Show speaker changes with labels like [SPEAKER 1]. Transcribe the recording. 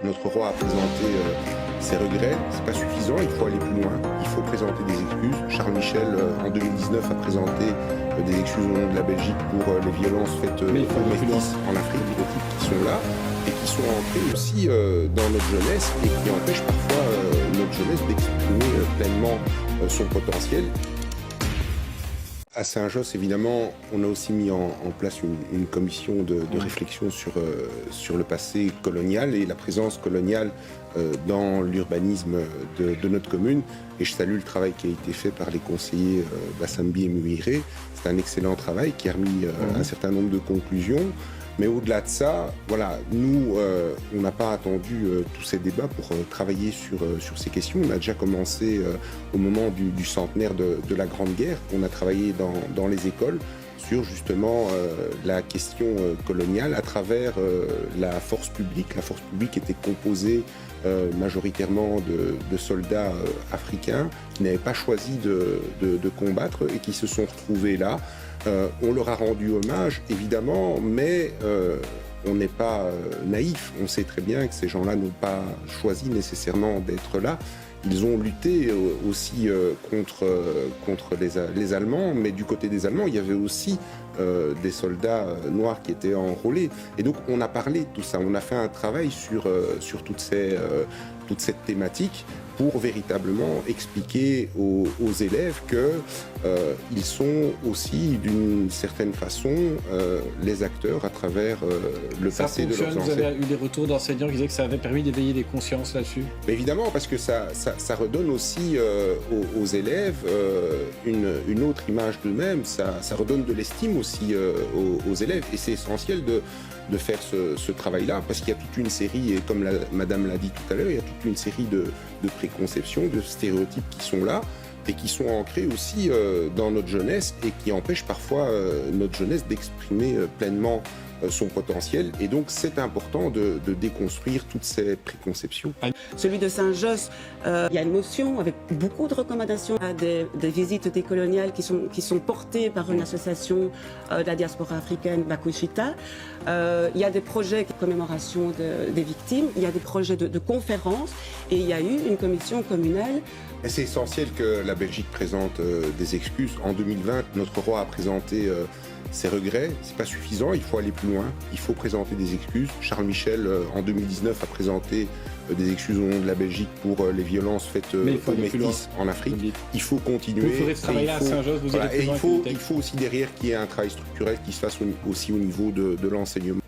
[SPEAKER 1] Notre roi a présenté ses regrets, c'est pas suffisant, il faut aller plus loin, il faut présenter des excuses. Charles Michel, en 2019, a présenté des excuses au nom de la Belgique pour les violences faites aux métis en Afrique, qui sont là et qui sont ancrées aussi dans notre jeunesse et qui empêchent parfois notre jeunesse d'exprimer pleinement son potentiel. À Saint-Josse, évidemment, on a aussi mis en place une commission de réflexion sur le passé colonial et la présence coloniale dans l'urbanisme de notre commune. Et je salue le travail qui a été fait par les conseillers Bassambi et Muiré. C'est un excellent travail qui a remis un certain nombre de conclusions. Mais au-delà de ça, voilà, nous, on n'a pas attendu tous ces débats pour travailler sur ces questions. On a déjà commencé au moment du centenaire de la Grande Guerre. On a travaillé dans les écoles sur justement la question coloniale à travers la force publique. La force publique était composée majoritairement de soldats africains qui n'avaient pas choisi de combattre et qui se sont retrouvés là. On leur a rendu hommage, évidemment, mais on n'est pas naïf. On sait très bien que ces gens-là n'ont pas choisi nécessairement d'être là. Ils ont lutté aussi contre les Allemands, mais du côté des Allemands, il y avait aussi des soldats noirs qui étaient enrôlés. Et donc, on a parlé de tout ça. On a fait un travail sur toute cette thématique pour véritablement expliquer aux élèves qu'ils sont aussi, d'une certaine façon, les acteurs à travers le passé de leurs ancêtres.
[SPEAKER 2] Vous avez eu des retours d'enseignants qui disaient que ça avait permis d'éveiller des consciences là-dessus?
[SPEAKER 1] Évidemment, parce que ça redonne aussi aux élèves une autre image d'eux-mêmes, ça redonne de l'estime aussi aux élèves. Et c'est essentiel de faire ce travail-là, parce qu'il y a toute une série, et comme madame l'a dit tout à l'heure, il y a toute une série de préconceptions, de stéréotypes qui sont là, et qui sont ancrés aussi dans notre jeunesse, et qui empêchent parfois notre jeunesse d'exprimer pleinement son potentiel. Et donc c'est important de déconstruire toutes ces préconceptions.
[SPEAKER 3] Celui de Saint-Josse, il y a une motion avec beaucoup de recommandations, des visites décoloniales qui sont portées par une association de la diaspora africaine, Bakushita. Il y a des projets de commémoration des victimes, il y a des projets de conférences, et il y a eu une commission communale.
[SPEAKER 1] C'est essentiel que la Belgique présente des excuses. En 2020, notre roi a présenté ses regrets, c'est pas suffisant, il faut aller plus loin, il faut présenter des excuses. Charles Michel, en 2019, a présenté des excuses au nom de la Belgique pour les violences faites aux métis en Afrique. Il faut continuer.
[SPEAKER 2] Vous ferez ce travail-là à Saint-Josse, vous irez plus loin.
[SPEAKER 1] Il faut aussi derrière qu'il y ait un travail structurel qui se fasse aussi au niveau de l'enseignement.